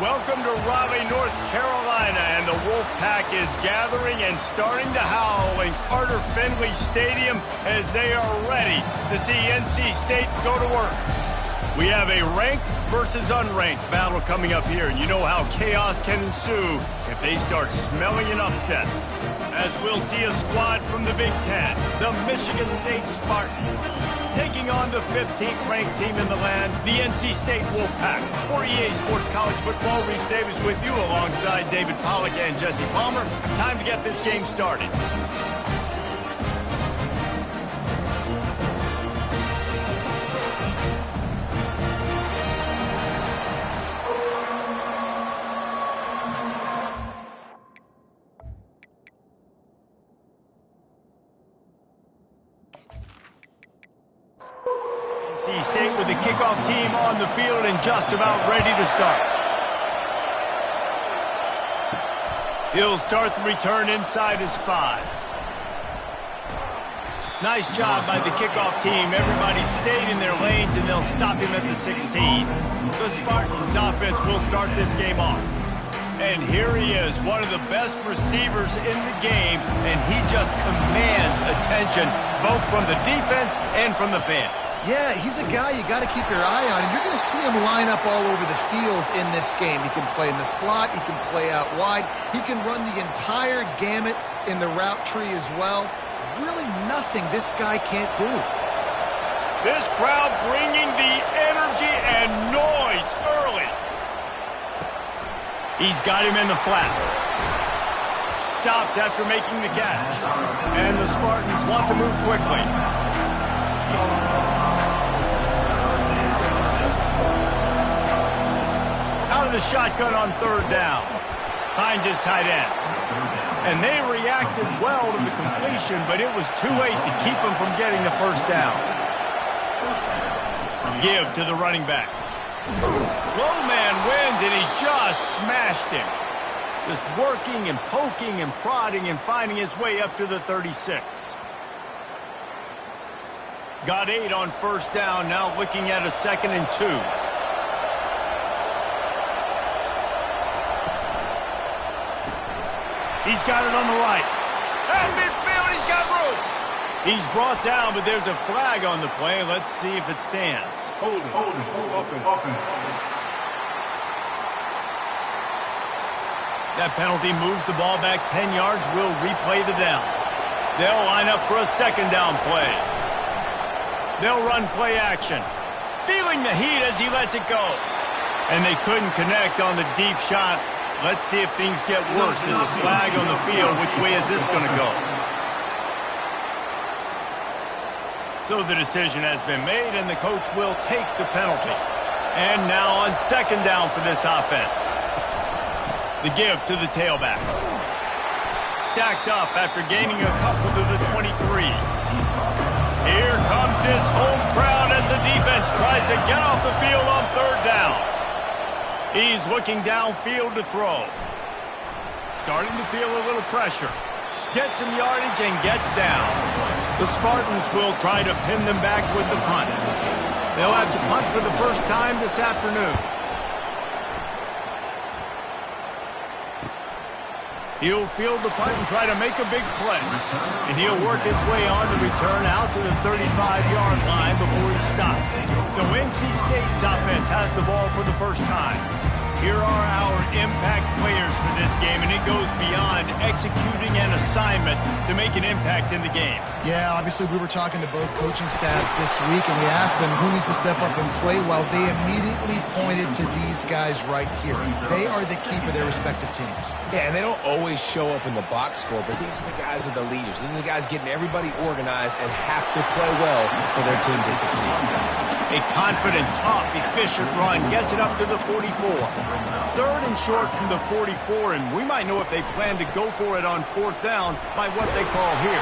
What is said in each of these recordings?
Welcome to Raleigh, North Carolina, and the Wolfpack is gathering and starting to howl in Carter Finley Stadium as they are ready to see NC State go to work. We have a ranked versus unranked battle coming up here, and you know how chaos can ensue if they start smelling an upset. As we'll see a squad from the Big Ten, the Michigan State Spartans, taking on the 15th ranked team in the land, the NC State Wolfpack. For EA Sports College Football, Reese Davis with you alongside David Pollack and Jesse Palmer. Time to get this game started. NC State with the kickoff team on the field and just about ready to start. He'll start the return inside his 5. Nice job by the kickoff team. Everybody stayed in their lanes and they'll stop him at the 16. The Spartans offense will start this game off. And here he is, one of the best receivers in the game, and he just commands attention both from the defense and from the fans. Yeah, he's a guy you got to keep your eye on, and you're going to see him line up all over the field in this game. He can play in the slot, he can play out wide, he can run the entire gamut in the route tree as well. Really nothing this guy can't do. This crowd bringing the energy and noise early. He's got him in the flat. Stopped after making the catch. And the Spartans want to move quickly. Out of the shotgun on 3rd down. Finds his tight end. And they reacted well to the completion, but it was too late to keep him from getting the 1st down. Give to the running back. Low man wins, and he just smashed him. Just working and poking and prodding and finding his way up to the 36. Got 8 on 1st down, now looking at a 2nd and 2. He's got it on the right. And midfield, he's got room. He's brought down, but there's a flag on the play. Let's see if it stands. Hold it, open. That penalty moves the ball back 10 yards. We'll replay the down. They'll line up for a 2nd down play. They'll run play action. Feeling the heat as he lets it go. And they couldn't connect on the deep shot. Let's see if things get worse. There's a flag on the field. Which way is this going to go? So the decision has been made, and the coach will take the penalty. And now on 2nd down for this offense. The give to the tailback. Stacked up after gaining a couple to the 23. Here comes his home crowd as the defense tries to get off the field on 3rd down. He's looking downfield to throw. Starting to feel a little pressure. Gets some yardage and gets down. The Spartans will try to pin them back with the punt. They'll have to punt for the first time this afternoon. He'll field the punt and try to make a big play. And he'll work his way on to return out to the 35-yard line before he stopped. So NC State's offense has the ball for the first time. Here are our impact players for this game, and it goes beyond executing an assignment to make an impact in the game. Yeah, obviously we were talking to both coaching staffs this week, and we asked them who needs to step up and play well. They immediately pointed to these guys right here. They are the key for their respective teams. Yeah, and they don't always show up in the box score, but these are the guys that are the leaders. These are the guys getting everybody organized and have to play well for their team to succeed. A confident, tough, efficient run gets it up to the 44. 3rd and short from the 44, and we might know if they plan to go for it on 4th down by what they call here.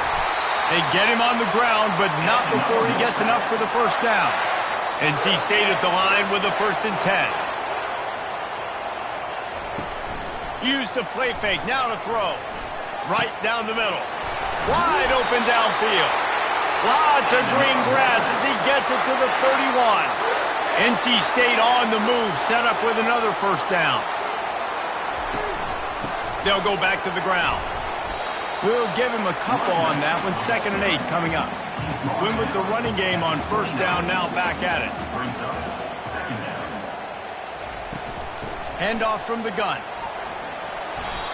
They get him on the ground, but not before he gets enough for the 1st down. NC State at the line with the 1st and 10. Use the play fake, now to throw. Right down the middle. Wide open downfield. Lots of green grass as he gets it to the 31. NC State on the move, set up with another 1st down. They'll go back to the ground. We'll give him a couple on that one. 2nd and 8 coming up. Win with the running game on 1st down, now back at it. Handoff from the gun.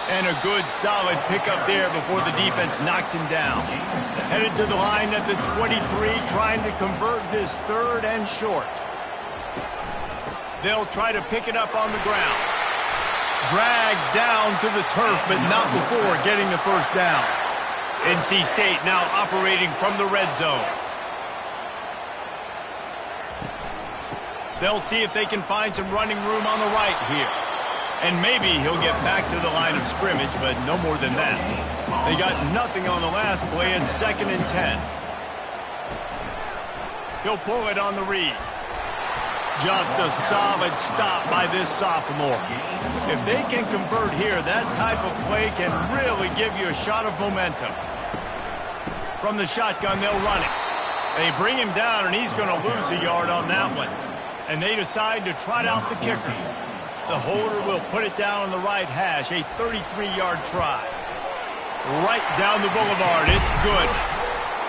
And a good, solid pickup there before the defense knocks him down. Headed to the line at the 23, trying to convert this 3rd and short. They'll try to pick it up on the ground. Dragged down to the turf, but not before getting the 1st down. NC State now operating from the red zone. They'll see if they can find some running room on the right here. And maybe he'll get back to the line of scrimmage, but no more than that. They got nothing on the last play. It's 2nd and 10. He'll pull it on the read. Just a solid stop by this sophomore. If they can convert here, that type of play can really give you a shot of momentum. From the shotgun, they'll run it. They bring him down, and he's going to lose a yard on that one. And they decide to trot out the kicker. The holder will put it down on the right hash, a 33-yard try. Right down the boulevard, it's good.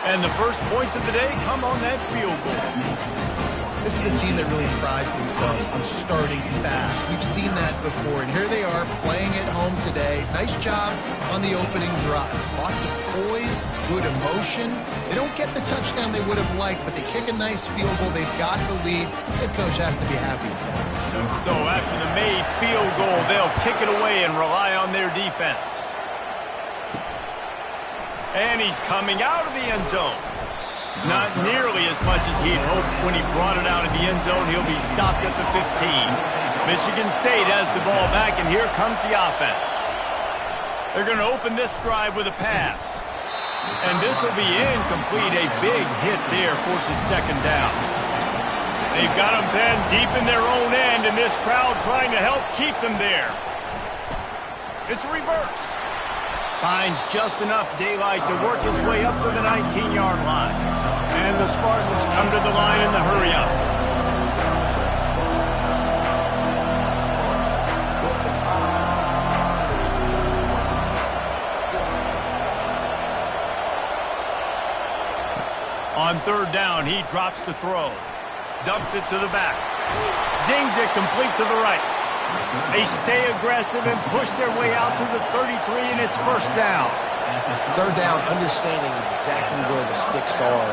And the first points of the day come on that field goal. This is a team that really prides themselves on starting fast. We've seen that before, and here they are playing at home today. Nice job on the opening drive. Lots of poise, good emotion. They don't get the touchdown they would have liked, but they kick a nice field goal. They've got the lead. Head coach has to be happy. So after the made field goal, they'll kick it away and rely on their defense. And he's coming out of the end zone. Not nearly as much as he'd hoped when he brought it out of the end zone. He'll be stopped at the 15. Michigan State has the ball back, and here comes the offense. They're going to open this drive with a pass. And this will be incomplete. A big hit there forces 2nd down. They've got them then deep in their own end, and this crowd trying to help keep them there. It's a reverse. Finds just enough daylight to work his way up to the 19-yard line. And the Spartans come to the line in the hurry-up. On 3rd down, he drops to throw. Dumps it to the back. Zings it complete to the right. They stay aggressive and push their way out to the 33, and it's 1st down. 3rd down, understanding exactly where the sticks are.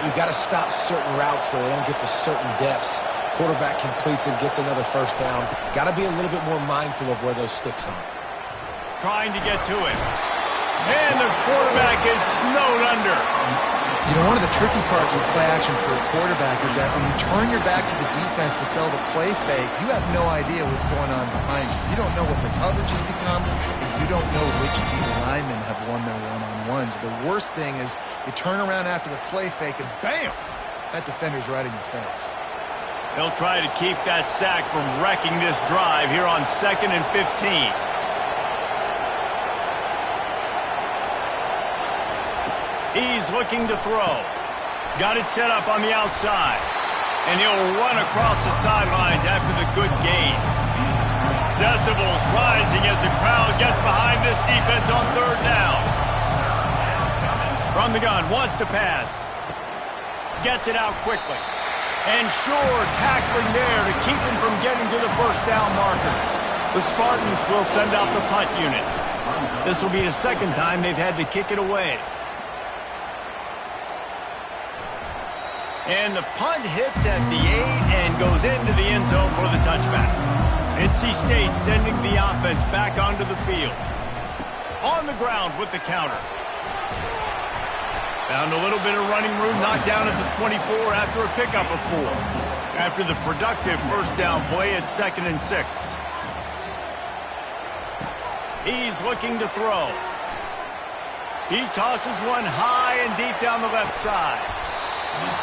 You got to stop certain routes so they don't get to certain depths. Quarterback completes it, gets another 1st down. Got to be a little bit more mindful of where those sticks are. Trying to get to it. And the quarterback is snowed under. You know, one of the tricky parts with play action for a quarterback is that when you turn your back to the defense to sell the play fake, you have no idea what's going on behind you. You don't know what the coverage has become, and you don't know which D linemen have won their one-on-ones. The worst thing is you turn around after the play fake, and bam! That defender's right in your face. They'll try to keep that sack from wrecking this drive here on 2nd and 15. He's looking to throw. Got it set up on the outside. And he'll run across the sidelines after the good gain. Decibels rising as the crowd gets behind this defense on 3rd down. From the gun, wants to pass. Gets it out quickly. And sure, tackling there to keep him from getting to the 1st down marker. The Spartans will send out the punt unit. This will be the 2nd time they've had to kick it away. And the punt hits at the 8 and goes into the end zone for the touchback. NC State sending the offense back onto the field. On the ground with the counter. Found a little bit of running room, knocked down at the 24 after a pickup of 4. After the productive 1st down play, it's 2nd and 6. He's looking to throw. He tosses one high and deep down the left side.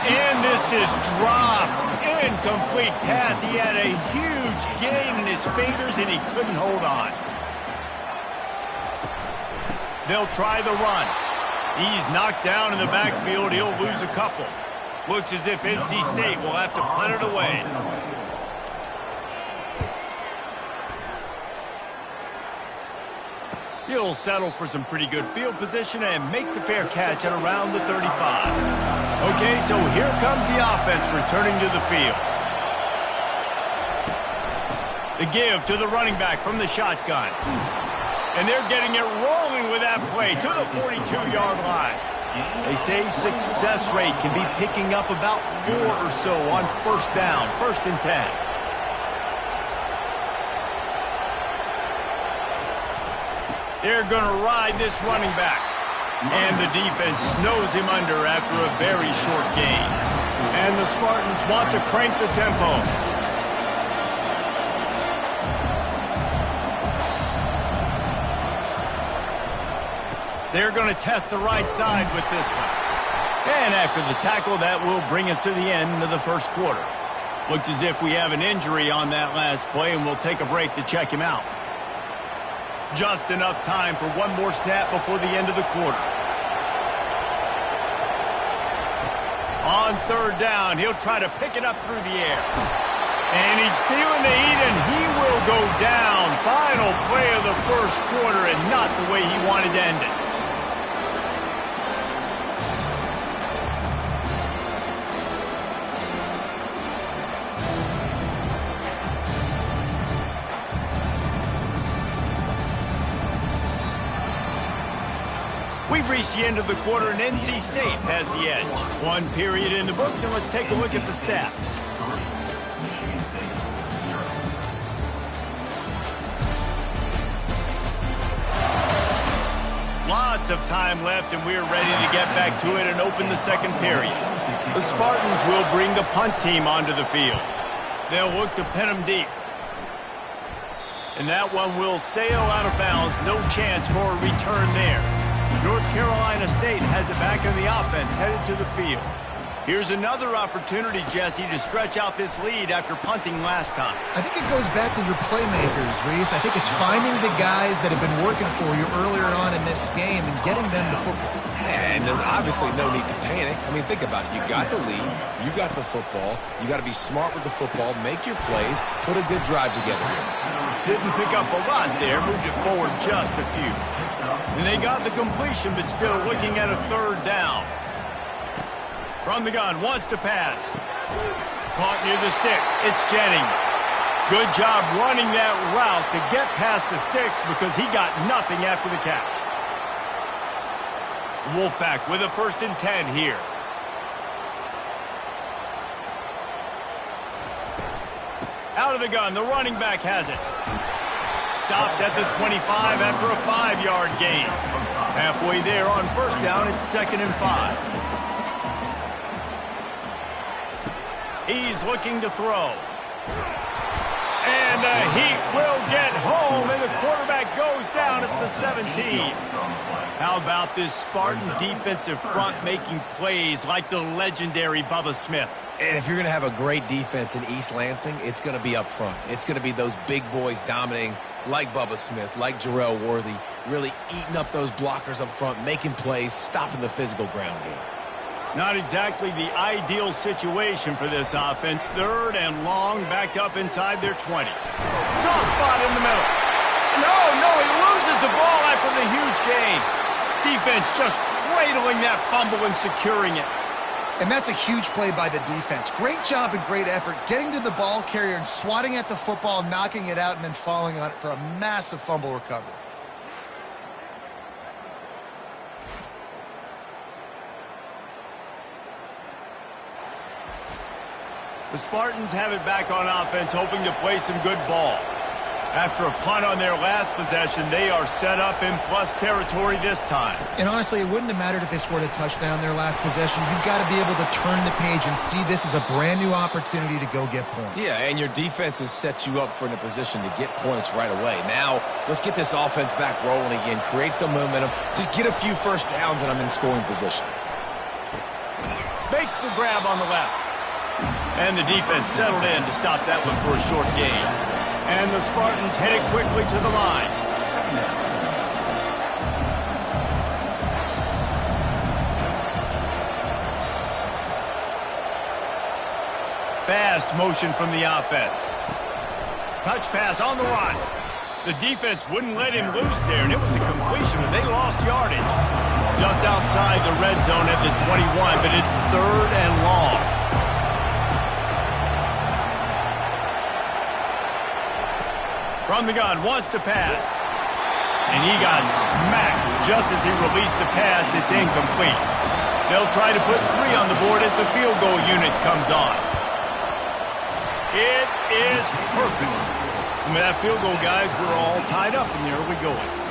And this is dropped. Incomplete pass. He had a huge gain in his fingers, and he couldn't hold on. They'll try the run. He's knocked down in the backfield. He'll lose a couple. Looks as if NC State will have to punt it away. He'll settle for some pretty good field position and make the fair catch at around the 35. Okay, so here comes the offense returning to the field. The give to the running back from the shotgun. And they're getting it rolling with that play to the 42-yard line. They say success rate can be picking up about 4 or so on first down, 1st and 10. They're going to ride this running back. And the defense snows him under after a very short gain. And the Spartans want to crank the tempo. They're going to test the right side with this one. And after the tackle, that will bring us to the end of the first quarter. Looks as if we have an injury on that last play, and we'll take a break to check him out. Just enough time for one more snap before the end of the quarter. On 3rd down, he'll try to pick it up through the air. And he's feeling the heat, and he will go down. Final play of the first quarter, and not the way he wanted to end it. We've reached the end of the quarter, and NC State has the edge. One period in the books, and let's take a look at the stats. Lots of time left, and we're ready to get back to it and open the second period. The Spartans will bring the punt team onto the field. They'll look to pin them deep. And that one will sail out of bounds. No chance for a return there. North Carolina State has it back in the offense, headed to the field. Here's another opportunity, Jesse, to stretch out this lead after punting last time. I think it goes back to your playmakers, Reese. I think it's finding the guys that have been working for you earlier on in this game and getting them the football. And there's obviously no need to panic. I mean, think about it. You got the lead. You got the football. You got to be smart with the football, make your plays, put a good drive together here. Didn't pick up a lot there, moved it forward just a few. And they got the completion, but still looking at a 3rd down. From the gun, wants to pass. Caught near the sticks. It's Jennings. Good job running that route to get past the sticks because he got nothing after the catch. Wolfpack with a 1st and 10 here. Out of the gun, the running back has it. Stopped at the 25 after a 5-yard gain. Halfway there on 1st down, it's 2nd and 5. He's looking to throw. And the Heat will get home, and the quarterback goes down at the 17. How about this Spartan defensive front making plays like the legendary Bubba Smith? And if you're going to have a great defense in East Lansing, it's going to be up front. It's going to be those big boys dominating like Bubba Smith, like Jarrell Worthy, really eating up those blockers up front, making plays, stopping the physical ground game. Not exactly the ideal situation for this offense. 3rd and long, backed up inside their 20. Soft spot in the middle. No, he loses the ball after the huge gain. Defense just cradling that fumble and securing it. And that's a huge play by the defense. Great job and great effort getting to the ball carrier and swatting at the football, knocking it out, and then falling on it for a massive fumble recovery. The Spartans have it back on offense, hoping to play some good ball. After a punt on their last possession, they are set up in plus territory this time. And honestly, it wouldn't have mattered if they scored a touchdown their last possession. You've got to be able to turn the page and see this as a brand new opportunity to go get points. Yeah, and your defense has set you up for in a position to get points right away. Now, let's get this offense back rolling again, create some momentum, just get a few first downs, and I'm in scoring position. Makes the grab on the left. And the defense settled in to stop that one for a short gain. And the Spartans headed quickly to the line. Fast motion from the offense. Touch pass on the run. The defense wouldn't let him loose there, and it was a completion, but they lost yardage. Just outside the red zone at the 21, but it's 3rd and long. From the gun, wants to pass. And he got smacked just as he released the pass. It's incomplete. They'll try to put 3 on the board as the field goal unit comes on. It is perfect. And with that field goal, guys, we're all tied up in the early going.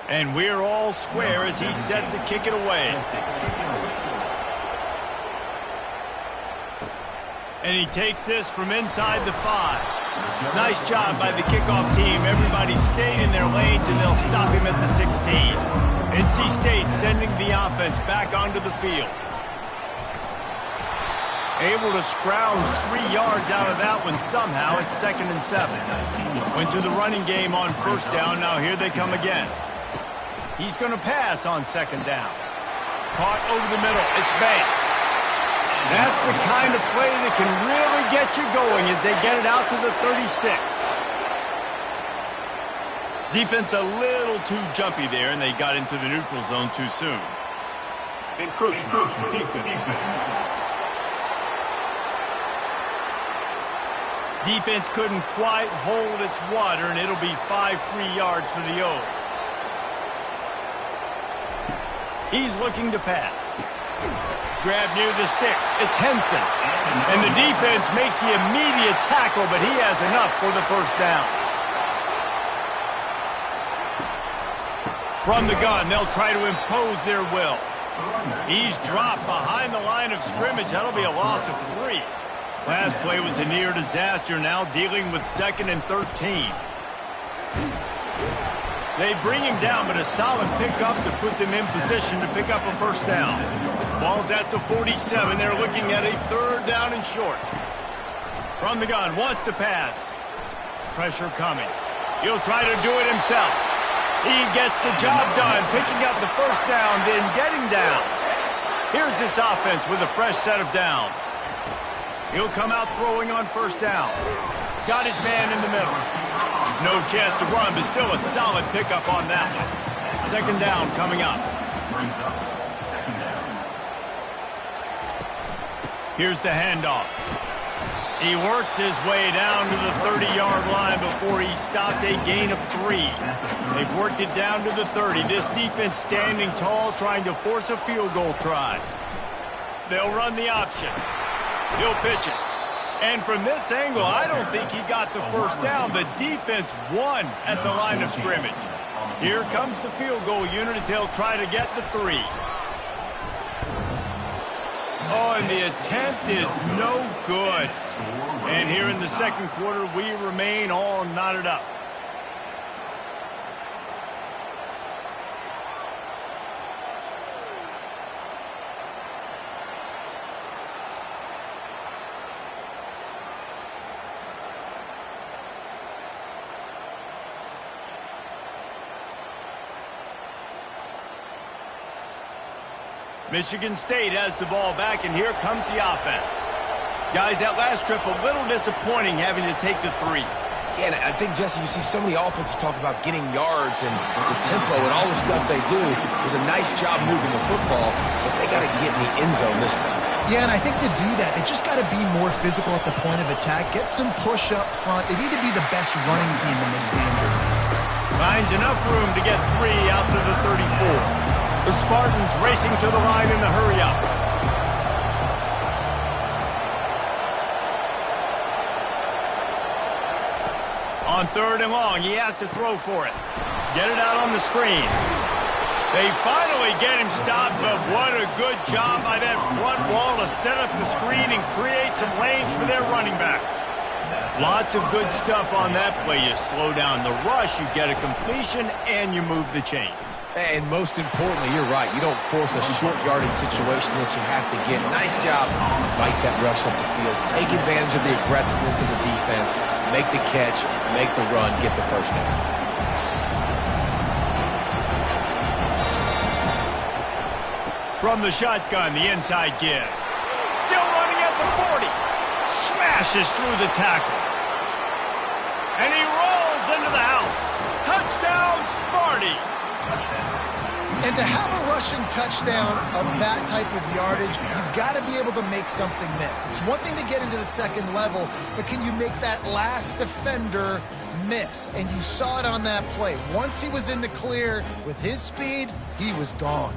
And we're all square as he's set to kick it away. And he takes this from inside the 5. Nice job by the kickoff team. Everybody stayed in their lanes, and they'll stop him at the 16. NC State sending the offense back onto the field. Able to scrounge 3 yards out of that one somehow. It's 2nd and 7. Went to the running game on 1st down. Now here they come again. He's going to pass on 2nd down. Caught over the middle. It's Banks. That's the kind of play that can really get you going as they get it out to the 36. Defense a little too jumpy there, and they got into the neutral zone too soon. Encroachment. Defense. Defense couldn't quite hold its water, and it'll be 5 free yards for the O's. He's looking to pass. Grab near the sticks. It's Henson. And the defense makes the immediate tackle, but he has enough for the 1st down. From the gun, they'll try to impose their will. He's dropped behind the line of scrimmage. That'll be a loss of 3. Last play was a near disaster, now dealing with 2nd and 13. They bring him down, but a solid pickup to put them in position to pick up a 1st down. Ball's at the 47. They're looking at a 3rd down and short. From the gun, wants to pass. Pressure coming. He'll try to do it himself. He gets the job done, picking up the 1st down, then getting down. Here's this offense with a fresh set of downs. He'll come out throwing on 1st down. Got his man in the middle. No chance to run, but still a solid pickup on that one. 2nd down coming up. Here's the handoff. He works his way down to the 30-yard line before he stopped a gain of 3. They've worked it down to the 30. This defense standing tall, trying to force a field goal try. They'll run the option. He'll pitch it. And from this angle, I don't think he got the 1st down. The defense won at the line of scrimmage. Here comes the field goal unit as they'll try to get the 3. Oh, and the attempt is no good. And here in the 2nd quarter, we remain all knotted up. Michigan State has the ball back, and here comes the offense. Guys, that last trip a little disappointing having to take the 3. Yeah, and I think, Jesse, you see so many offenses talk about getting yards and the tempo and all the stuff they do. It was a nice job moving the football, but they got to get in the end zone this time. Yeah, and I think to do that, they just got to be more physical at the point of attack, get some push up front. They need to be the best running team in this game. Finds enough room to get 3 out to the 34. The Spartans racing to the line in the hurry-up. On 3rd and long, he has to throw for it. Get it out on the screen. They finally get him stopped, but what a good job by that front wall to set up the screen and create some lanes for their running back. Lots of good stuff on that play. You slow down the rush, you get a completion, and you move the chains. And most importantly, you're right. You don't force a short yardage situation that you have to get. Nice job. Fight that rush up the field. Take advantage of the aggressiveness of the defense. Make the catch, make the run, get the first down. From the shotgun, the inside give. Still running at the 40. Smashes through the tackle. And he rolls into the house. Touchdown, Sparty. And to have a rushing touchdown of that type of yardage, you've got to be able to make something miss. It's one thing to get into the second level, but can you make that last defender miss? And you saw it on that play. Once he was in the clear with his speed, he was gone.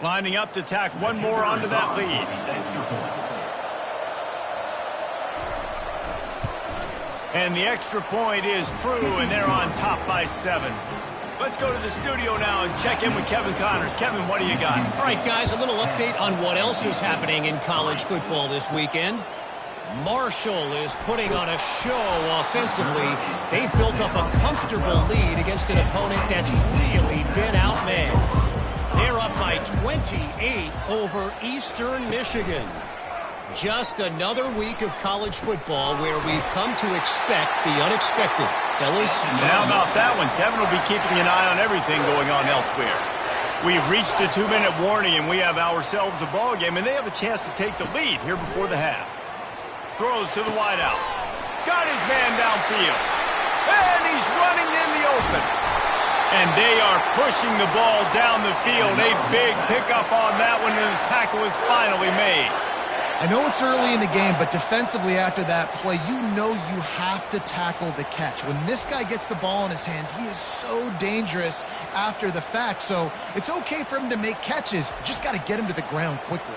Lining up to tack one more onto that lead. And the extra point is true, and they're on top by 7. Let's go to the studio now and check in with Kevin Connors. Kevin, what do you got? All right, guys, a little update on what else is happening in college football this weekend. Marshall is putting on a show offensively. They've built up a comfortable lead against an opponent that's really been outmanned. They're up by 28 over Eastern Michigan. Just another week of college football where we've come to expect the unexpected. Fellas? How about that one? Kevin will be keeping an eye on everything going on elsewhere. We've reached the 2-minute warning, and we have ourselves a ball game, and they have a chance to take the lead here before the half. Throws to the wideout. Got his man downfield. And he's running in the open. And they are pushing the ball down the field. A big pickup on that one, and the tackle is finally made. I know it's early in the game, but defensively after that play, you know you have to tackle the catch. When this guy gets the ball in his hands, he is so dangerous after the fact. So it's okay for him to make catches. You just got to get him to the ground quickly.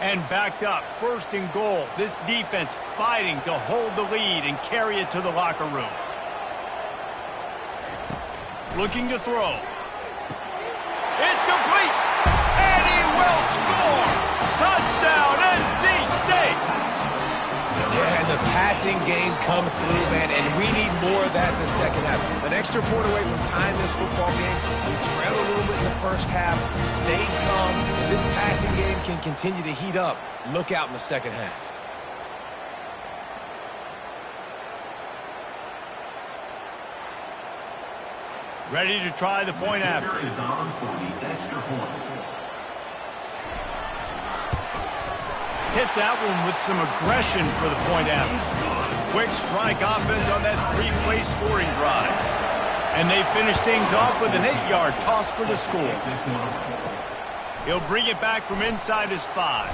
And backed up, 1st and goal. This defense fighting to hold the lead and carry it to the locker room. Looking to throw. It's complete, and he will score. Touchdown, NC State. Yeah, and the passing game comes through, man, and we need more of that in the second half. An extra point away from tying this football game. We trailed a little bit in the first half, stayed calm. If this passing game can continue to heat up, look out in the second half. Ready to try the point after. Hit that one with some aggression for the point after. Quick strike offense on that 3-play scoring drive. And they finish things off with an 8-yard toss for the score. He'll bring it back from inside his 5.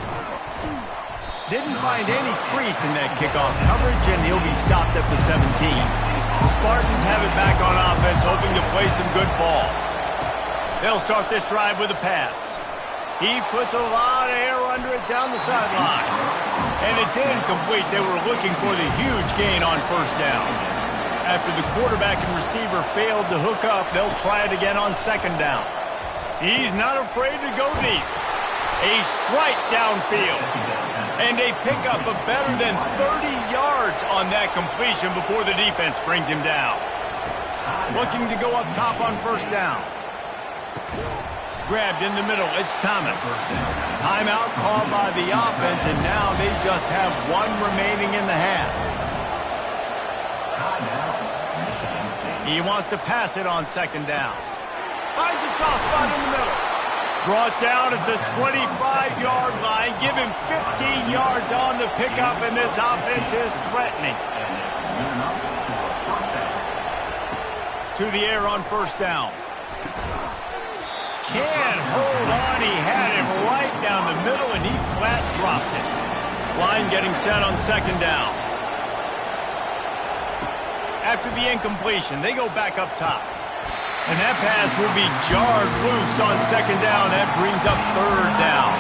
Didn't find any crease in that kickoff coverage, and he'll be stopped at the 17. The Spartans have it back on offense, hoping to play some good ball. They'll start this drive with a pass. He puts a lot of air under it down the sideline. And it's incomplete. They were looking for the huge gain on 1st down. After the quarterback and receiver failed to hook up, they'll try it again on 2nd down. He's not afraid to go deep. A strike downfield. And a pickup of better than 30 yards on that completion before the defense brings him down. Looking to go up top on 1st down. Grabbed in the middle, it's Thomas. Timeout called by the offense, and now they just have 1 remaining in the half. He wants to pass it on 2nd down. Finds a soft spot in the middle. Brought down at the 25-yard line. Give him 15 yards on the pickup, and this offense is threatening. To the air on 1st down. Can't hold on. He had him right down the middle, and he flat dropped it. Line getting set on 2nd down. After the incompletion, they go back up top. And that pass will be jarred loose on 2nd down. That brings up 3rd down.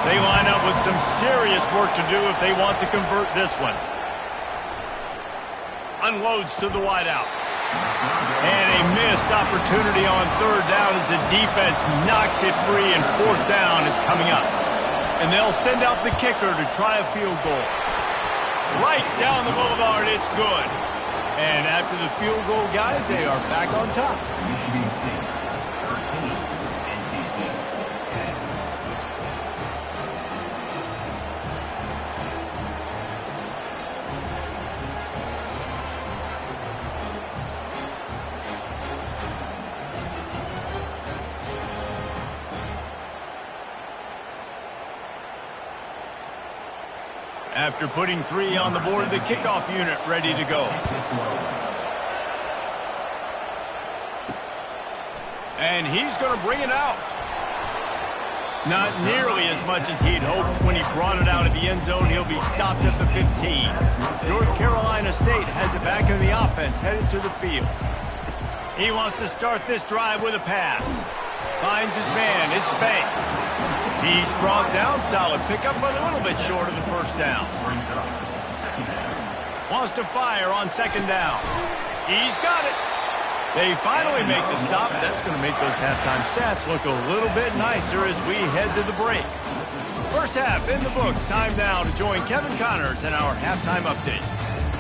They line up with some serious work to do if they want to convert this one. Unloads to the wideout. And a missed opportunity on third down as the defense knocks it free, and fourth down is coming up. And they'll send out the kicker to try a field goal. Right down the boulevard, it's good. And after the field goal, guys, they are back on top. After putting 3 on the board, the kickoff unit ready to go. And he's going to bring it out. Not nearly as much as he'd hoped when he brought it out of the end zone. He'll be stopped at the 15. North Carolina State has it back in the offense, headed to the field. He wants to start this drive with a pass. Finds his man, it's Banks. He's brought down, solid pickup, but a little bit short of the first down. Wants to fire on second down. He's got it. They finally make the stop. That's going to make those halftime stats look a little bit nicer as we head to the break. First half in the books. Time now to join Kevin Connors in our halftime update.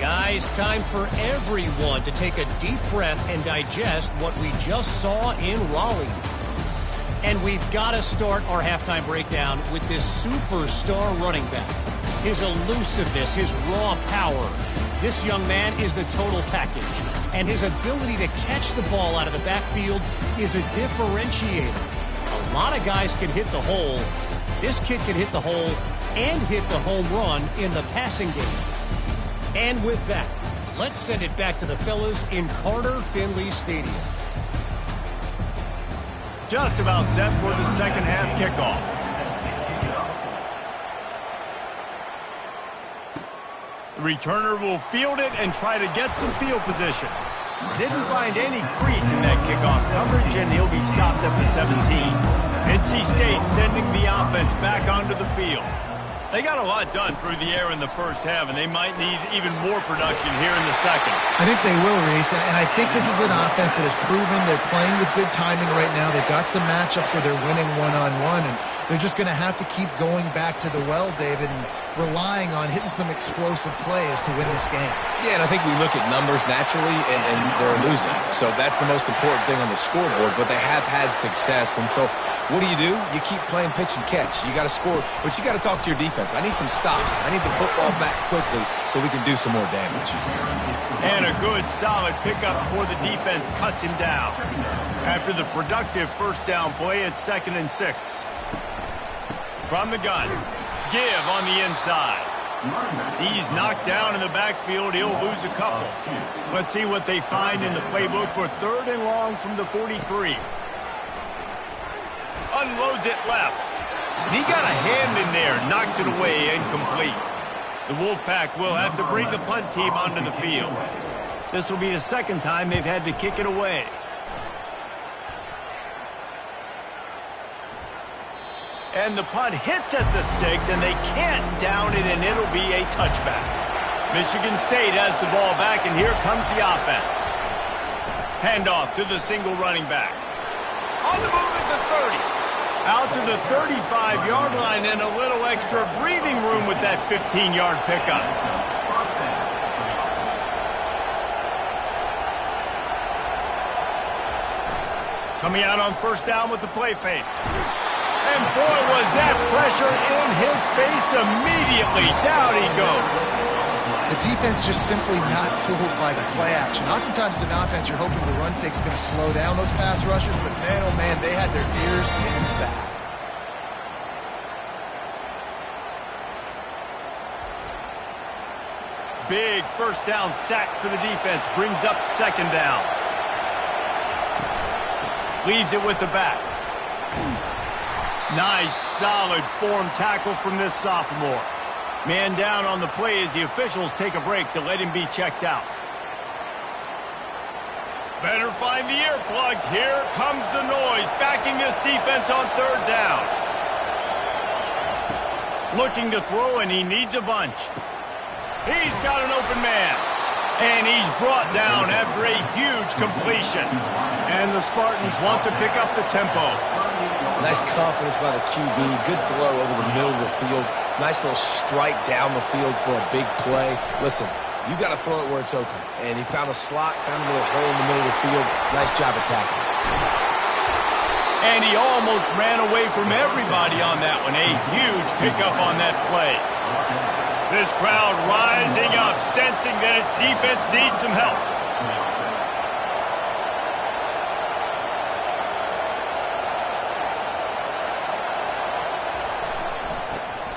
Guys, time for everyone to take a deep breath and digest what we just saw in Raleigh. And we've got to start our halftime breakdown with this superstar running back. His elusiveness, his raw power. This young man is the total package. And his ability to catch the ball out of the backfield is a differentiator. A lot of guys can hit the hole. This kid can hit the hole and hit the home run in the passing game. And with that, let's send it back to the fellas in Carter Finley Stadium. Just about set for the second half kickoff. The returner will field it and try to get some field position. Didn't find any crease in that kickoff coverage, and he'll be stopped at the 17. NC State sending the offense back onto the field. They got a lot done through the air in the first half, and they might need even more production here in the second. I think they will, Reese, and I think this is an offense that has proven they're playing with good timing right now. They've got some matchups where they're winning one-on-one, and they're just going to have to keep going back to the well, David, and relying on hitting some explosive plays to win this game. Yeah, and I think we look at numbers naturally, and they're losing. So that's the most important thing on the scoreboard, but they have had success. And so what do? You keep playing pitch and catch. You got to score, but you got to talk to your defense. I need some stops. I need the football back quickly so we can do some more damage. And a good, solid pickup before the defense cuts him down. After the productive first down play, it's 2nd and 6. From the gun. Give on the inside. He's knocked down in the backfield. He'll lose a couple. Let's see what they find in the playbook for 3rd and long from the 43. Unloads it left. And he got a hand in there, knocks it away, incomplete. The Wolfpack will have to bring the punt team onto the field. This will be the second time they've had to kick it away. And the punt hits at the 6, and they can't down it, and it'll be a touchback. Michigan State has the ball back, and here comes the offense. Handoff to the single running back. On the move at the 30. Out to the 35-yard line, and a little extra breathing room with that 15-yard pickup. Coming out on first down with the play fake. And boy, was that pressure in his face immediately. Down he goes. The defense just simply not fooled by the play action. Oftentimes in offense, you're hoping the run fake's going to slow down those pass rushers, but man, oh man, they had their ears pinned back. Big first down sack for the defense. Brings up 2nd down. Leaves it with the back. Nice, solid form tackle from this sophomore. Man down on the play as the officials take a break to let him be checked out. Better find the earplugs. Here comes the noise, backing this defense on 3rd down. Looking to throw, and he needs a bunch. He's got an open man. And he's brought down after a huge completion. And the Spartans want to pick up the tempo. Nice confidence by the QB. Good throw over the middle of the field. Nice little strike down the field for a big play. Listen, you got to throw it where it's open. And he found a slot, found a little hole in the middle of the field. Nice job attacking it. And he almost ran away from everybody on that one. A huge pickup on that play. This crowd rising up, sensing that its defense needs some help.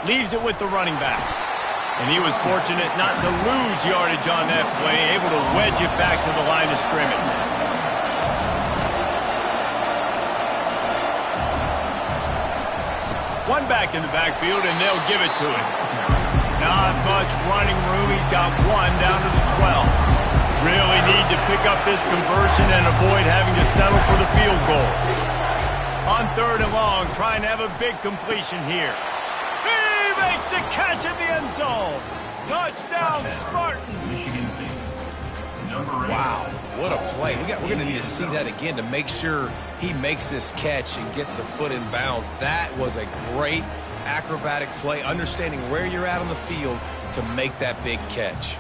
Leaves it with the running back. And he was fortunate not to lose yardage on that play, able to wedge it back to the line of scrimmage. One back in the backfield, and they'll give it to him. Not much running room. He's got one down to the 12. Really need to pick up this conversion and avoid having to settle for the field goal. On 3rd and long, trying to have a big completion here. He makes the catch in the end zone. Touchdown, Spartans. Wow, what a play. We're going to need to see that again to make sure he makes this catch and gets the foot in bounds. That was a great acrobatic play, understanding where you're at on the field to make that big catch.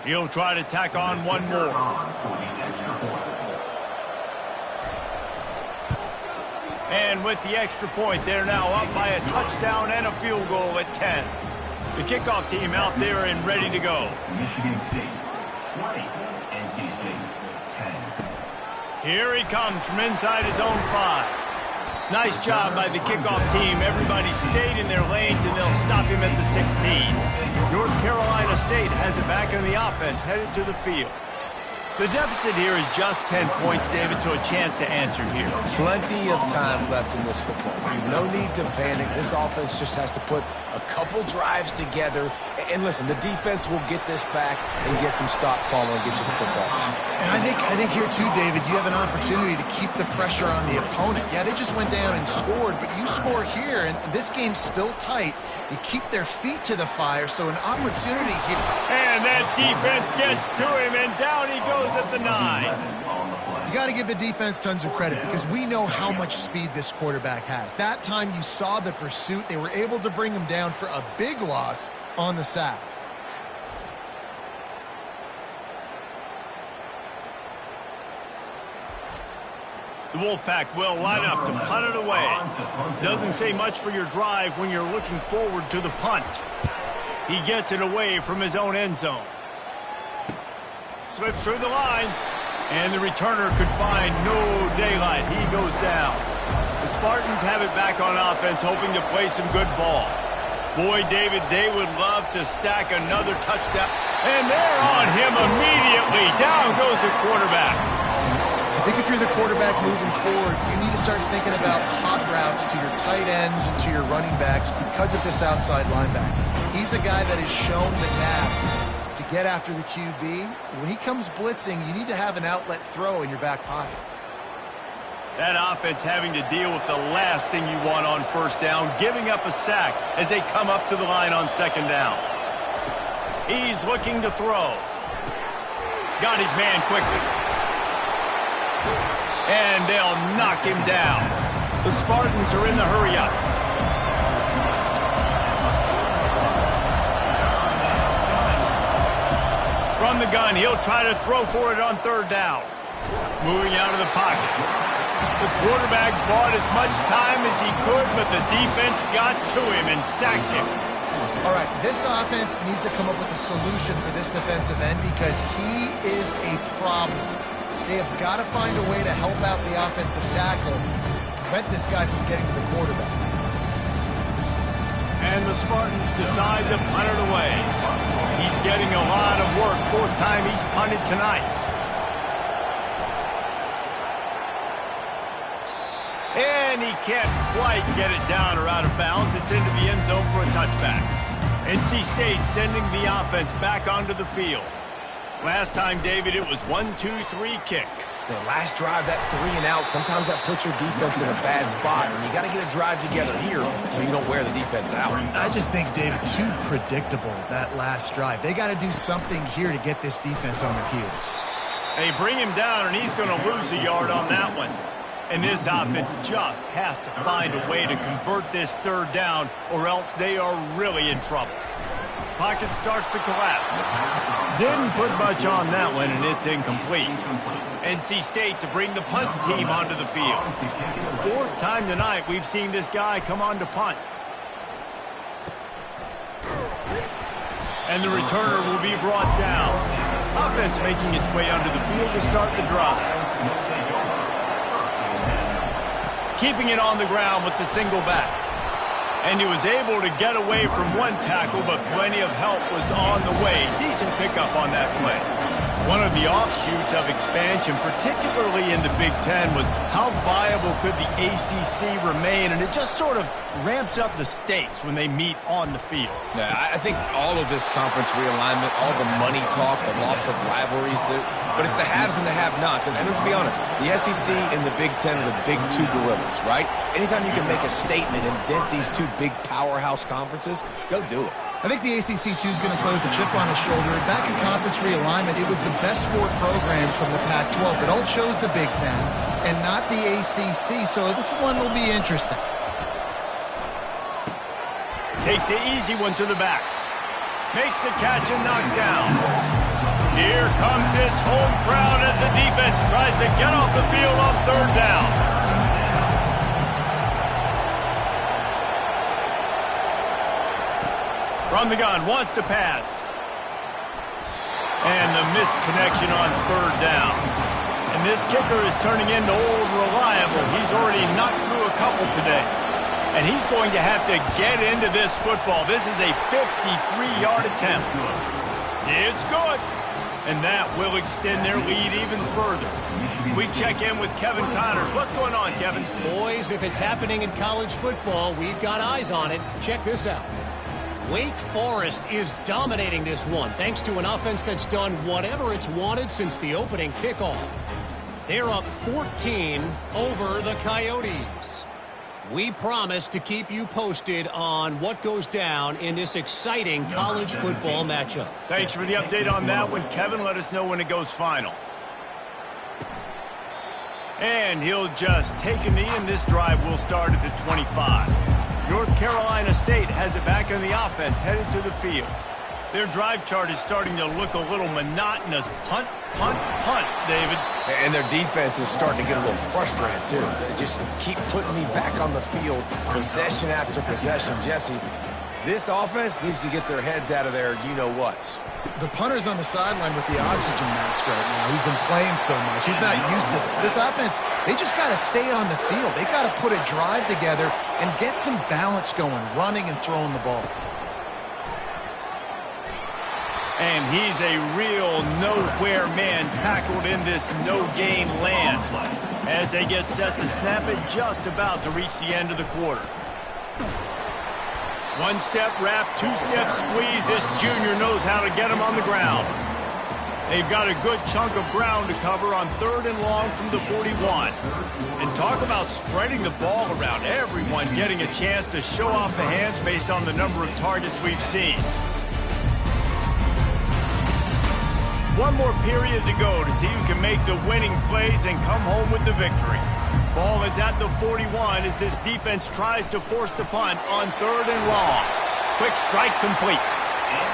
He'll try to tack on one more. And with the extra point, they're now up by a touchdown and a field goal at 10. The kickoff team out there and ready to go. Michigan State, 20. NC State, 10. Here he comes from inside his own 5. Nice job by the kickoff team. Everybody stayed in their lanes, and they'll stop him at the 16. North Carolina State has it back in the offense, headed to the field. The deficit here is just 10 points, David, so a chance to answer here. Plenty of time left in this football game. No need to panic. This offense just has to put a couple drives together. And listen, the defense will get this back and get some stops following and get you the football. And I think here too, David, you have an opportunity to keep the pressure on the opponent. Yeah, they just went down and scored, but you score here, and this game's still tight. You keep their feet to the fire, so an opportunity here. And that defense gets to him, and down he goes at the 9. You got to give the defense tons of credit because we know how much speed this quarterback has. That time you saw the pursuit. They were able to bring him down for a big loss on the sack. The Wolfpack will line up to punt it away. Doesn't say much for your drive when you're looking forward to the punt. He gets it away from his own end zone. Slips through the line, and the returner could find no daylight. He goes down. The Spartans have it back on offense, hoping to play some good ball. Boy, David, they would love to stack another touchdown. And they're on him immediately. Down goes the quarterback. I think if you're the quarterback moving forward, you need to start thinking about hot routes to your tight ends and to your running backs because of this outside linebacker. He's a guy that has shown the knack to get after the QB. When he comes blitzing, you need to have an outlet throw in your back pocket. That offense having to deal with the last thing you want on first down, giving up a sack as they come up to the line on 2nd down. He's looking to throw. Got his man quickly. And they'll knock him down. The Spartans are in the hurry-up. From the gun, he'll try to throw for it on 3rd down. Moving out of the pocket. The quarterback bought as much time as he could, but the defense got to him and sacked him. All right, this offense needs to come up with a solution for this defensive end because he is a problem. They have got to find a way to help out the offensive tackle, prevent this guy from getting to the quarterback. And the Spartans decide to punt it away. He's getting a lot of work. 4th time he's punted tonight. And he can't quite get it down or out of bounds. It's into the end zone for a touchback. NC State sending the offense back onto the field. Last time, David, it was 1-2-3 kick. The last drive, that 3 and out, sometimes that puts your defense in a bad spot, and you got to get a drive together here so you don't wear the defense out. I just think, David, too predictable, that last drive. They got to do something here to get this defense on their heels. They bring him down, and he's going to lose a yard on that one. And this offense just has to find a way to convert this third down, or else they are really in trouble. Pocket starts to collapse. Didn't put much on that one, and it's incomplete. NC State to bring the punt team onto the field. Fourth time tonight we've seen this guy come on to punt. And the returner will be brought down. Offense making its way onto the field to start the drive. Keeping it on the ground with the single back. And he was able to get away from one tackle, but plenty of help was on the way. Decent pickup on that play. One of the offshoots of expansion, particularly in the Big Ten, was how viable could the ACC remain, and it just sort of ramps up the stakes when they meet on the field. Yeah, I think all of this conference realignment, all the money talk, the loss of rivalries, but it's the haves and the have-nots. And let's be honest, the SEC and the Big Ten are the big two gorillas, right? Anytime you can make a statement and dent these two big powerhouse conferences, go do it. I think the ACC, too, is going to play with a chip on his shoulder. Back in conference realignment, it was the best 4 programs from the Pac-12 that all chose the Big Ten and not the ACC, so this one will be interesting. Takes the easy one to the back. Makes the catch and knocked down. Here comes this home crowd as the defense tries to get off the field on third down. From the gun, wants to pass. And the missed connection on third down. And this kicker is turning into old reliable. He's already knocked through a couple today. And he's going to have to get into this football. This is a 53-yard attempt. It's good. And that will extend their lead even further. We check in with Kevin Connors. What's going on, Kevin? Boys, if it's happening in college football, we've got eyes on it. Check this out. Wake Forest is dominating this one, thanks to an offense that's done whatever it's wanted since the opening kickoff. They're up 14 over the Coyotes. We promise to keep you posted on what goes down in this exciting college football matchup. Thanks for the update on that one, Kevin. Let us know when it goes final. And he'll just take a knee, and this drive will start at the 25. North Carolina State has it back in the offense, headed to the field. Their drive chart is starting to look a little monotonous. Punt, punt, punt, David. And their defense is starting to get a little frustrated, too. They just keep putting me back on the field, possession after possession. Jesse, this offense needs to get their heads out of their you-know-whats. The punter's on the sideline with the oxygen mask right now. He's been playing so much. He's not used to this. This offense, they just got to stay on the field. They got to put a drive together and get some balance going, running and throwing the ball. And he's a real nowhere man tackled in this no-gain land as they get set to snap it, just about to reach the end of the quarter. One-step wrap, two-step squeeze. This junior knows how to get him on the ground. They've got a good chunk of ground to cover on third and long from the 41. And talk about spreading the ball around. Everyone getting a chance to show off the hands based on the number of targets we've seen. One more period to go to see who can make the winning plays and come home with the victory. Ball is at the 41 as this defense tries to force the punt on third and long. Quick strike complete.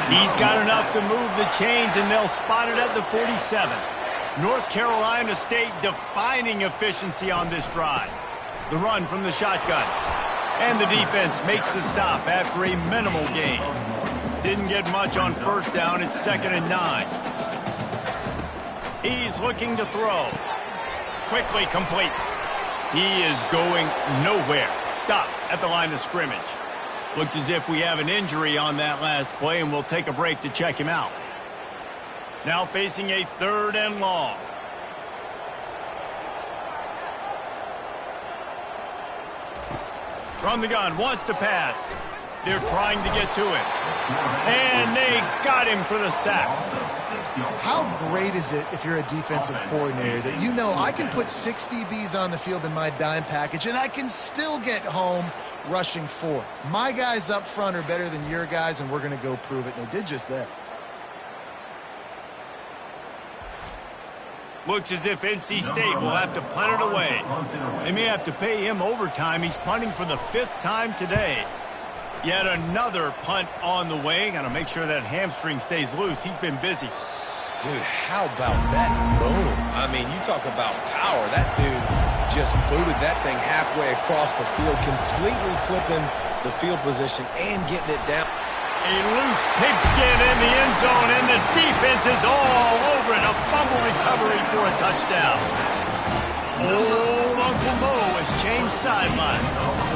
He's got enough to move the chains, and they'll spot it at the 47. North Carolina State defining efficiency on this drive. The run from the shotgun. And the defense makes the stop after a minimal gain. Didn't get much on first down. It's 2nd and 9. He's looking to throw. Quickly complete. He is going nowhere. Stop at the line of scrimmage. Looks as if we have an injury on that last play, and we'll take a break to check him out. Now facing a third and long. From the gun, wants to pass. They're trying to get to it. And they got him for the sack. How great is it if you're a defensive coordinator that you know I can put 6 DBs on the field in my dime package and I can still get home rushing 4. My guys up front are better than your guys, and we're going to go prove it. And they did just that. Looks as if NC State will have to punt it away. They may have to pay him overtime. He's punting for the 5th time today. Yet another punt on the way. Got to make sure that hamstring stays loose. He's been busy. Dude, how about that boom? I mean, you talk about power. That dude just booted that thing halfway across the field, completely flipping the field position and getting it down. A loose pigskin in the end zone, and the defense is all over it. A fumble recovery for a touchdown. Old Uncle Mo has changed sidelines.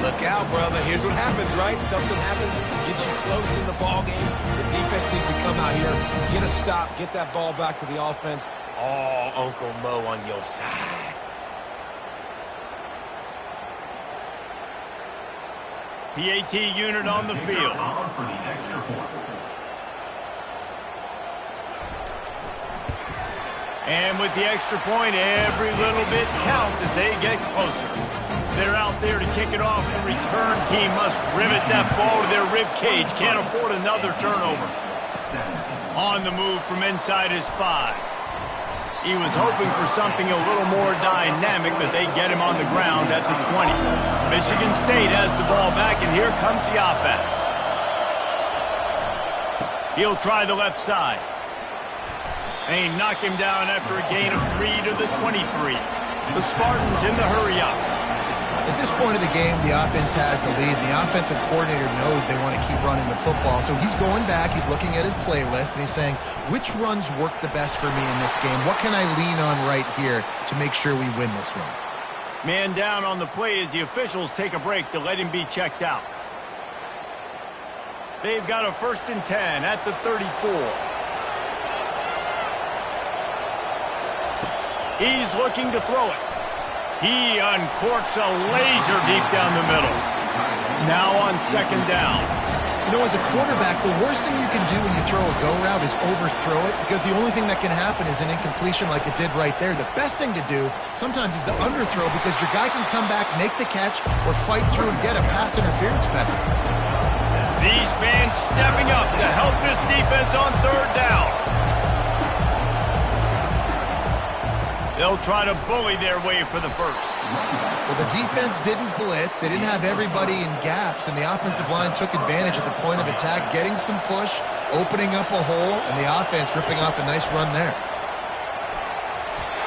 Look out, brother. Here's what happens, right? Something happens, get you close in the ball game. The defense needs to come out here, get a stop, get that ball back to the offense. Oh, Uncle Mo on your side. PAT unit on the field. And with the extra point, every little bit counts as they get closer. They're out there to kick it off. The return team must rivet that ball to their rib cage. Can't afford another turnover. On the move from inside his 5. He was hoping for something a little more dynamic, but they get him on the ground at the 20. Michigan State has the ball back, and here comes the offense. He'll try the left side. They knock him down after a gain of 3 to the 23. The Spartans in the hurry-up. At this point of the game, the offense has the lead. The offensive coordinator knows they want to keep running the football. So he's going back, he's looking at his playlist, and he's saying, which runs work the best for me in this game? What can I lean on right here to make sure we win this one? Man down on the play as the officials take a break to let him be checked out. They've got a 1st and 10 at the 34. He's looking to throw it. He uncorks a laser deep down the middle. Now on 2nd down. You know, as a quarterback, the worst thing you can do when you throw a go route is overthrow it, because the only thing that can happen is an incompletion like it did right there. The best thing to do sometimes is to underthrow, because your guy can come back, make the catch, or fight through and get a pass interference penalty. These fans stepping up to help this defense on 3rd down. They'll try to bully their way for the 1st. Well, the defense didn't blitz. They didn't have everybody in gaps, and the offensive line took advantage at the point of attack, getting some push, opening up a hole, and the offense ripping off a nice run there.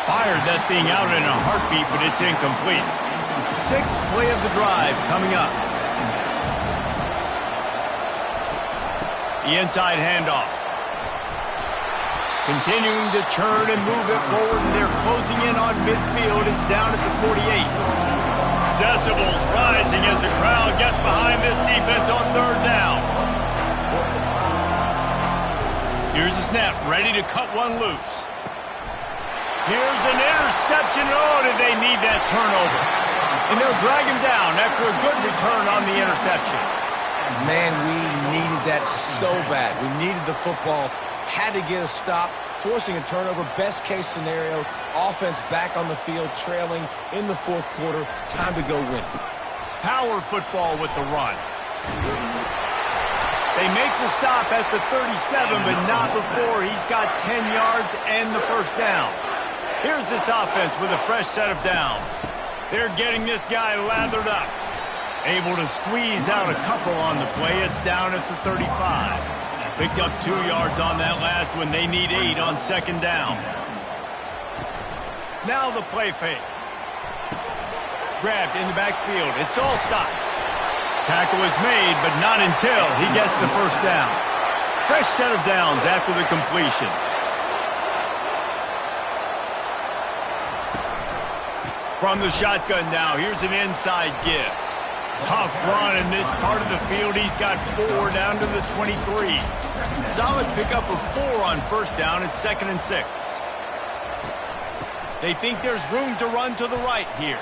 Fired that thing out in a heartbeat, but it's incomplete. 6th play of the drive coming up. The inside handoff. Continuing to churn and move it forward, and they're closing in on midfield. It's down at the 48. Decibels rising as the crowd gets behind this defense on 3rd down. Here's the snap, ready to cut one loose. Here's an interception. Oh, did they need that turnover? And they'll drag him down after a good return on the interception. Man, we needed that so bad. We needed the football. Had to get a stop, forcing a turnover. Best case scenario, offense back on the field, trailing in the 4th quarter. Time to go win. Power football with the run. They make the stop at the 37, but not before he's got 10 yards and the 1st down. Here's this offense with a fresh set of downs. They're getting this guy lathered up. Able to squeeze out a couple on the play. It's down at the 35. Picked up 2 yards on that last one. They need 8 on 2nd down. Now the play fake. Grabbed in the backfield. It's all stopped. Tackle is made, but not until he gets the 1st down. Fresh set of downs after the completion. From the shotgun now, here's an inside give. Tough run in this part of the field. He's got 4 down to the 23. Solid pickup of 4 on 1st down. It's 2nd and 6. They think there's room to run to the right here.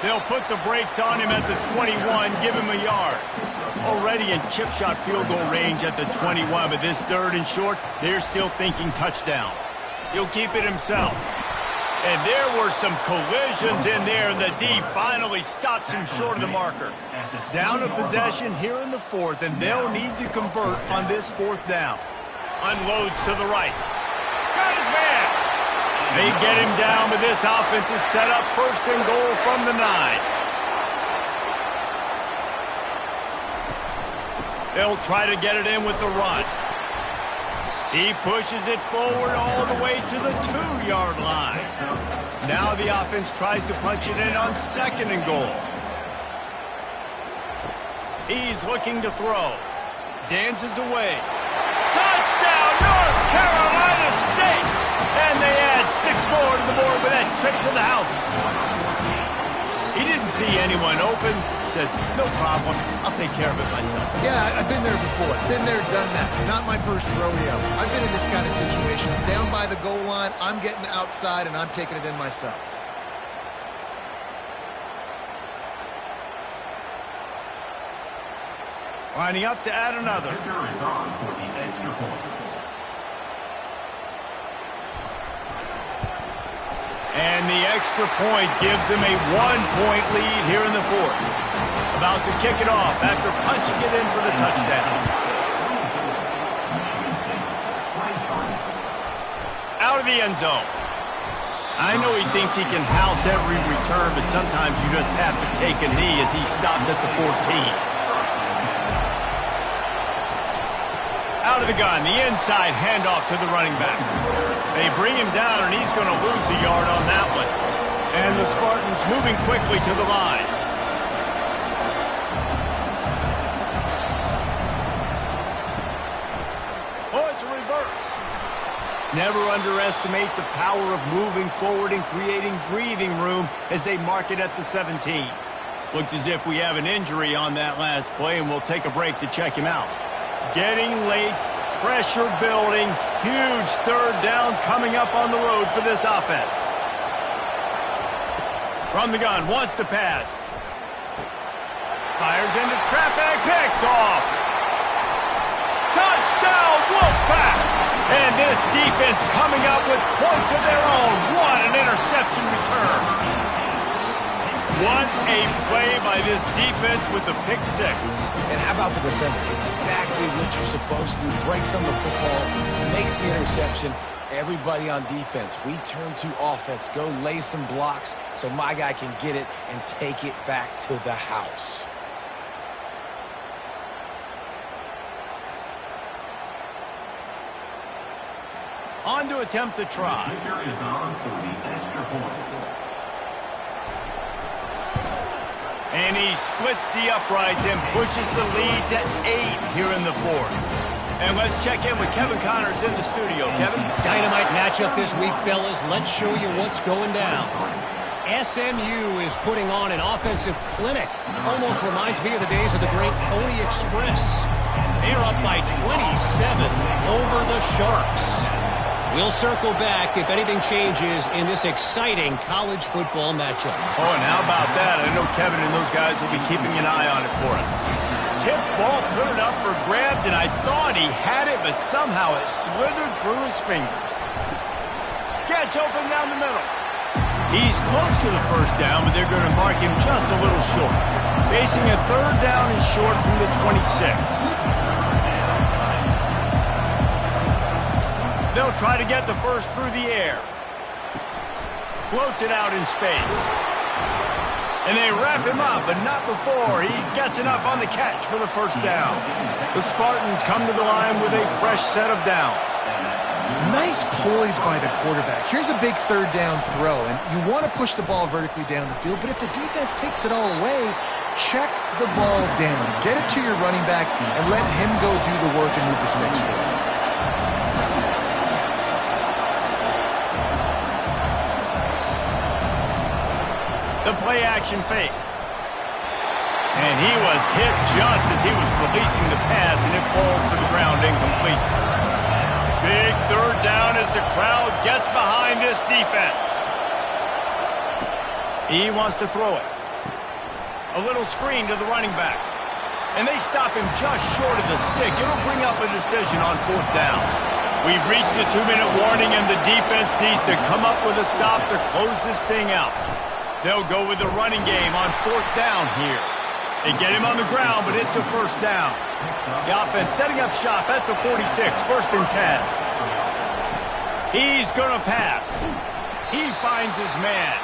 They'll put the brakes on him at the 21, give him a yard. Already in chip shot field goal range at the 21, but this 3rd and short, they're still thinking touchdown. He'll keep it himself. And there were some collisions in there, and the D finally stops him short of the marker. Down a possession here in the 4th, and they'll need to convert on this 4th down. Unloads to the right. Got his man. They get him down, but this offense is set up 1st and goal from the 9. They'll try to get it in with the run. He pushes it forward all the way to the 2-yard line. Now the offense tries to punch it in on 2nd and goal. He's looking to throw. Dances away. Touchdown, North Carolina State! And they add 6 more to the board with that trip to the house. He didn't see anyone open. Said, no problem, I'll take care of it myself. Yeah, I've been there before. Been there, done that. Not my first rodeo. I've been in this kind of situation. I'm down by the goal line, I'm getting outside, and I'm taking it in myself. Lining up to add another. Kicker is on for the extra point. And the extra point gives him a 1-point lead here in the 4th. About to kick it off after punching it in for the touchdown. Out of the end zone. I know he thinks he can house every return, but sometimes you just have to take a knee as he stopped at the 14. Out of the gun, the inside handoff to the running back. They bring him down, and he's going to lose a yard on that one. And the Spartans moving quickly to the line. Oh, it's a reverse. Never underestimate the power of moving forward and creating breathing room as they mark it at the 17. Looks as if we have an injury on that last play, and we'll take a break to check him out. Getting late, pressure building, huge 3rd down coming up on the road for this offense. From the gun, wants to pass. Fires into traffic, picked off. Touchdown, Wolfpack! And this defense coming up with points of their own. What an interception return. What a play by this defense with the pick 6. And how about the defender? Exactly what you're supposed to do. Breaks on the football, makes the interception. Everybody on defense, we turn to offense. Go lay some blocks so my guy can get it and take it back to the house. On to attempt the try. The kicker is on for the extra point. And he splits the uprights and pushes the lead to 8 here in the 4th. And let's check in with Kevin Connors in the studio. Kevin? Dynamite matchup this week, fellas. Let's show you what's going down. SMU is putting on an offensive clinic. Almost reminds me of the days of the great Pony Express. They're up by 27 over the Sharks. We'll circle back if anything changes in this exciting college football matchup. Oh, and how about that? I know Kevin and those guys will be keeping an eye on it for us. Tip ball, put it up for grabs, and I thought he had it, but somehow it slithered through his fingers. Catch open down the middle. He's close to the 1st down, but they're going to mark him just a little short. Facing a 3rd down and short from the 26. They'll try to get the first through the air. Floats it out in space. And they wrap him up, but not before he gets enough on the catch for the 1st down. The Spartans come to the line with a fresh set of downs. Nice poise by the quarterback. Here's a big 3rd down throw, and you want to push the ball vertically down the field, but if the defense takes it all away, check the ball down. Get it to your running back and let him go do the work and move the sticks for you. The play-action fake. And he was hit just as he was releasing the pass, and it falls to the ground incomplete. Big 3rd down as the crowd gets behind this defense. He wants to throw it. A little screen to the running back. And they stop him just short of the stick. It'll bring up a decision on 4th down. We've reached the 2-minute warning, and the defense needs to come up with a stop to close this thing out. They'll go with the running game on 4th down here. They get him on the ground, but it's a 1st down. The offense setting up shop at the 46, 1st and 10. He's going to pass. He finds his man.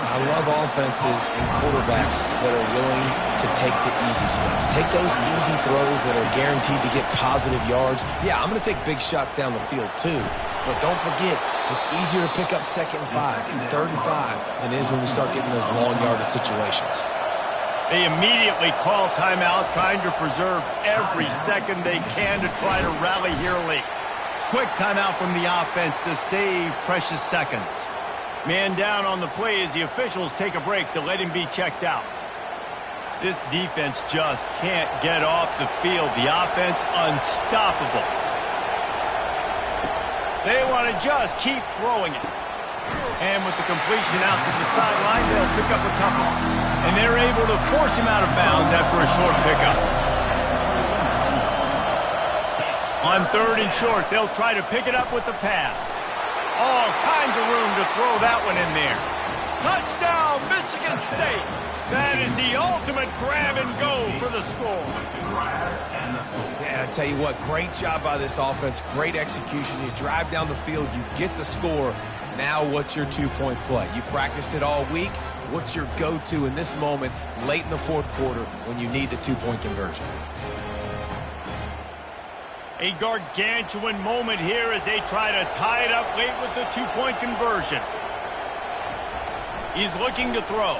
I love offenses and quarterbacks that are willing to take the easy stuff. Take those easy throws that are guaranteed to get positive yards. Yeah, I'm going to take big shots down the field too. But don't forget, it's easier to pick up 2nd and 5, 3rd and 5 than it is when we start getting those long yardage situations. They immediately call timeout, trying to preserve every second they can to try to rally here late. Quick timeout from the offense to save precious seconds. Man down on the play as the officials take a break to let him be checked out. This defense just can't get off the field. The offense unstoppable. They want to just keep throwing it. And with the completion out to the sideline, they'll pick up a couple. And they're able to force him out of bounds after a short pickup. On 3rd and short, they'll try to pick it up with the pass. All kinds of room to throw that one in there. Touchdown, Michigan State. That is the ultimate grab and go for the score. Yeah, I tell you what, great job by this offense. Great execution. You drive down the field, you get the score. Now what's your 2-point play? You practiced it all week. What's your go-to in this moment late in the 4th quarter when you need the 2-point conversion? A gargantuan moment here as they try to tie it up late with the 2-point conversion. He's looking to throw.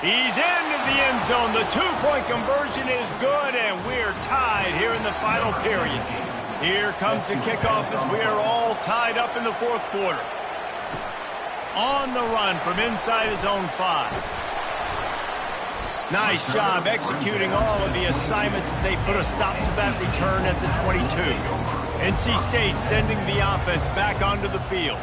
He's into the end zone. The 2-point conversion is good, and we're tied here in the final period. Here comes the kickoff as we are all tied up in the 4th quarter. On the run from inside his own 5. Nice job executing all of the assignments as they put a stop to that return at the 22. NC State sending the offense back onto the field.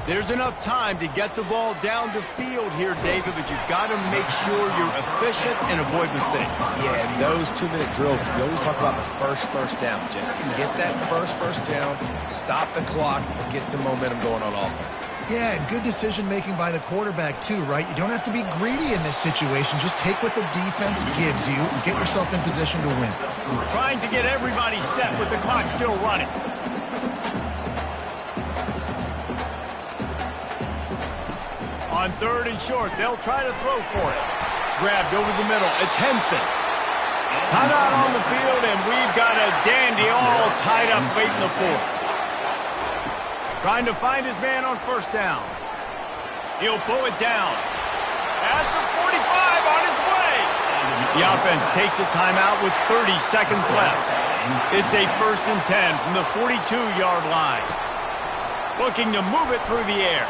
There's enough time to get the ball down the field here, David, but you've got to make sure you're efficient and avoid mistakes. Yeah, and those 2-minute drills, you always talk about the first down, Jesse. Get that first down, stop the clock, and get some momentum going on offense. Yeah, and good decision-making by the quarterback, too, right? You don't have to be greedy in this situation. Just take what the defense gives you and get yourself in position to win. Trying to get everybody set with the clock still running. On 3rd and short, they'll try to throw for it. Grabbed over the middle. It's Henson. Timeout on the field, and we've got a dandy all tied up late in the 4th. Trying to find his man on 1st down. He'll pull it down. At the 45, on his way. The offense takes a timeout with 30 seconds left. It's a 1st and 10 from the 42-yard line. Looking to move it through the air.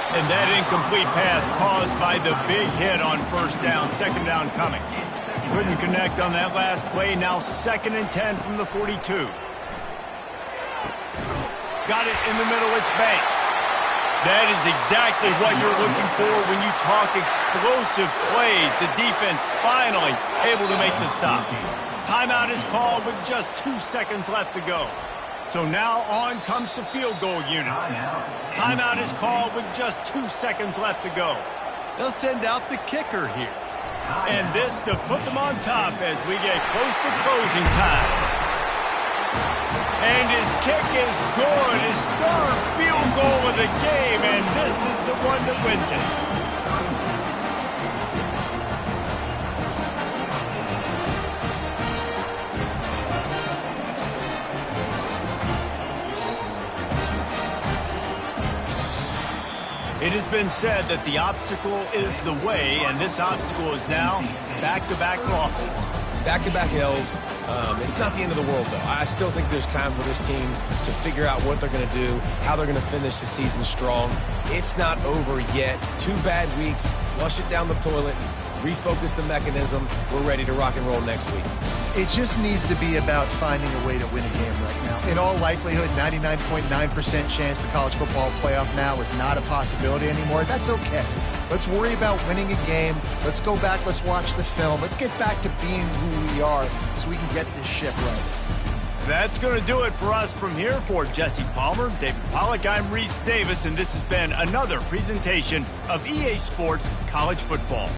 And that incomplete pass caused by the big hit on 1st down. 2nd down coming. Couldn't connect on that last play. Now 2nd and 10 from the 42. Got it in the middle. It's Banks. That is exactly what you're looking for when you talk explosive plays. The defense finally able to make the stop. Timeout is called with just 2 seconds left to go. So now on comes the field goal unit. Timeout is called with just 2 seconds left to go. They'll send out the kicker here. And this to put them on top as we get close to closing time. And his kick is good. His 3rd field goal of the game, and this is the one that wins it. It has been said that the obstacle is the way, and this obstacle is now back-to-back losses. Back-to-back L's. It's not the end of the world, though. I still think there's time for this team to figure out what they're going to do, how they're going to finish the season strong. It's not over yet. 2 bad weeks. Flush it down the toilet. Refocus the mechanism. We're ready to rock and roll next week. It just needs to be about finding a way to win a game right now. In all likelihood, 99.9% chance the college football playoff now is not a possibility anymore. That's okay. Let's worry about winning a game. Let's go back. Let's watch the film. Let's get back to being who we are so we can get this ship right. That's going to do it for us from here. For Jesse Palmer, David Pollack, I'm Reese Davis, and this has been another presentation of EA Sports College Football.